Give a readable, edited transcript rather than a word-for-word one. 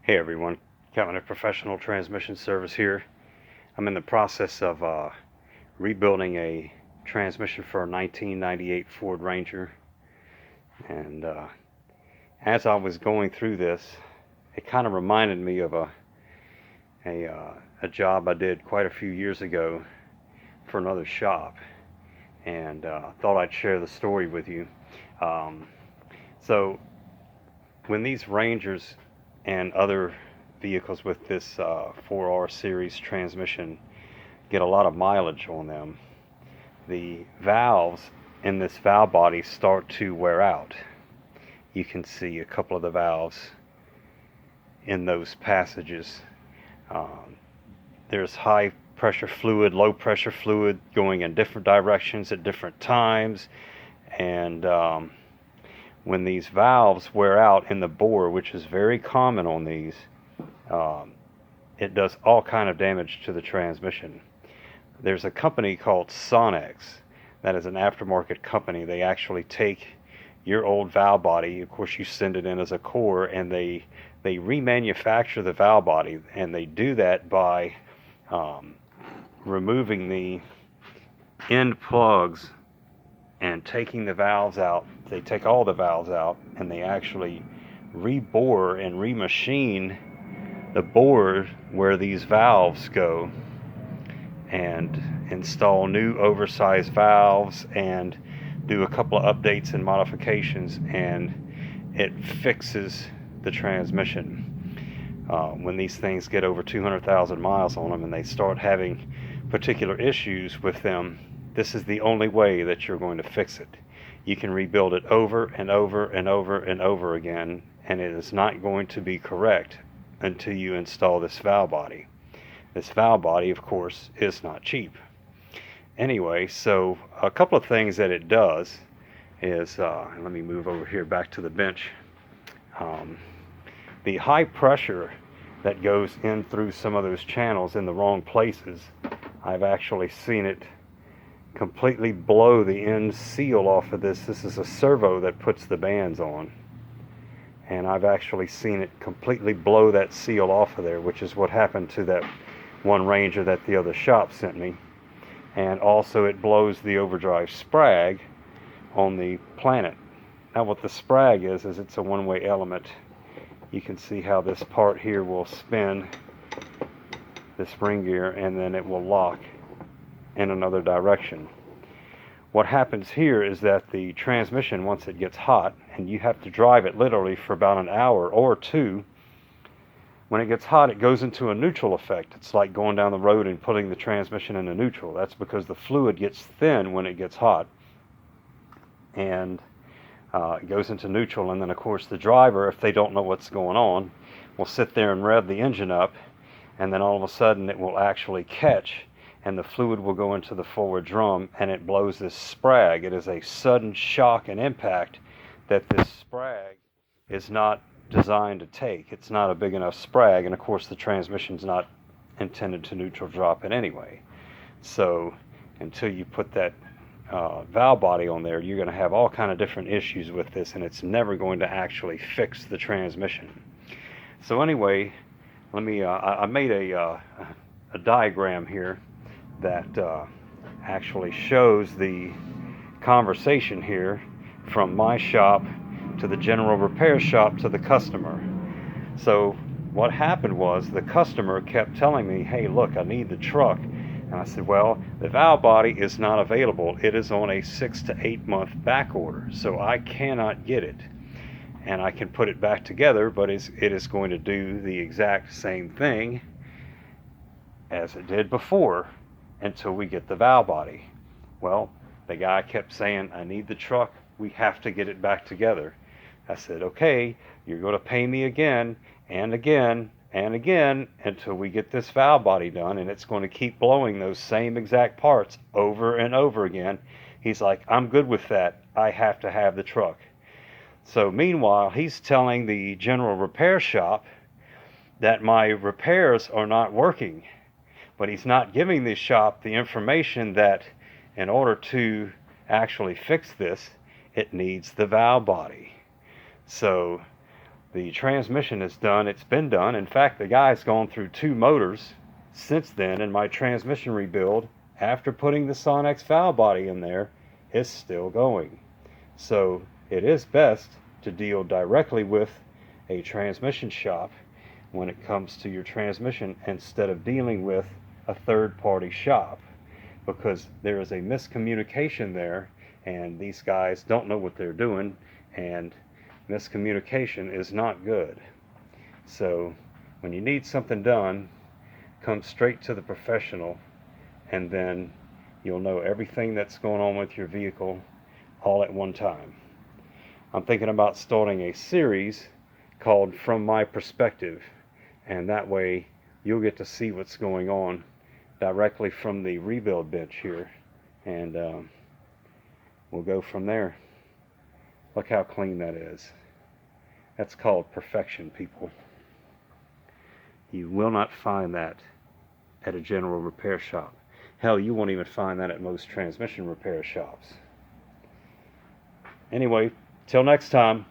Hey everyone, Cabinet Professional Transmission Service here. I'm in the process of rebuilding a transmission for a 1998 Ford Ranger, and as I was going through this, it kind of reminded me of a job I did quite a few years ago for another shop, and thought I'd share the story with you. Um, so when these Rangers and other vehicles with this 4R series transmission get a lot of mileage on them, the valves in this valve body start to wear out. You can see a couple of the valves in those passages. Um, there's high pressure fluid, low pressure fluid going in different directions at different times, and when these valves wear out in the bore, which is very common on these, um, it does all kind of damage to the transmission. There's a company called Sonex that is an aftermarket company. They actually take your old valve body, of course you send it in as a core, and they remanufacture the valve body, and they do that by removing the end plugs and taking the valves out. They take all the valves out and they actually rebore and remachine the bore where these valves go, and install new oversized valves and do a couple of updates and modifications, and it fixes the transmission. When these things get over 200,000 miles on them and they start having particular issues with them, this is the only way that you're going to fix it. You can rebuild it over and over and over and over again, and it is not going to be correct until you install this valve body. This valve body, of course, is not cheap. Anyway, so a couple of things that it does is, let me move over here back to the bench. The high pressure that goes in through some of those channels in the wrong places, I've actually seen it completely blow the end seal off of this. This is a servo that puts the bands on, and I've actually seen it completely blow that seal off of there, which is what happened to that one Ranger that the other shop sent me. And also it blows the overdrive sprag on the Planet. Now what the sprag is it's a one-way element. You can see how this part here will spin, this spring gear, and then it will lock in another direction. What happens here is that the transmission, once it gets hot, and you have to drive it literally for about an hour or two, when it gets hot, it goes into a neutral effect. It's like going down the road and putting the transmission into neutral. That's because the fluid gets thin when it gets hot, and it goes into neutral. And then, of course, the driver, if they don't know what's going on, will sit there and rev the engine up, and then all of a sudden it will actually catch, and the fluid will go into the forward drum, and it blows this sprag. It is a sudden shock and impact that this sprag is not designed to take. It's not a big enough sprag, and of course the transmission's not intended to neutral drop it anyway. So until you put that valve body on there, you're going to have all kind of different issues with this, and it's never going to actually fix the transmission. So anyway, let me I made a diagram here that actually shows the conversation here from my shop to the general repair shop to the customer. So what happened was the customer kept telling me, hey, look, I need the truck. And I said, well, the valve body is not available. It is on a 6 to 8 month back order, so I cannot get it. And I can put it back together, but it is going to do the exact same thing as it did before until we get the valve body. Well, the guy kept saying, I need the truck. We have to get it back together. I said, okay, you're going to pay me again and again and again until we get this valve body done, and it's going to keep blowing those same exact parts over and over again. He's like, I'm good with that. I have to have the truck. So meanwhile, he's telling the general repair shop that my repairs are not working, but he's not giving the shop the information that in order to actually fix this, it needs the valve body. So The transmission is done. It's been done. In fact, the guy's gone through 2 motors since then, and my transmission rebuild, after putting the Sonex valve body in there, is still going. So it is best to deal directly with a transmission shop when it comes to your transmission, instead of dealing with a third-party shop, because there is a miscommunication there, and these guys don't know what they're doing, and miscommunication is not good. So when you need something done, come straight to the professional, and then you'll know everything that's going on with your vehicle all at one time. I'm thinking about starting a series called From My Perspective, and that way you'll get to see what's going on directly from the rebuild bench here, and we'll go from there. Look how clean that is. That's called perfection, people. You will not find that at a general repair shop. Hell, you won't even find that at most transmission repair shops. Anyway, till next time.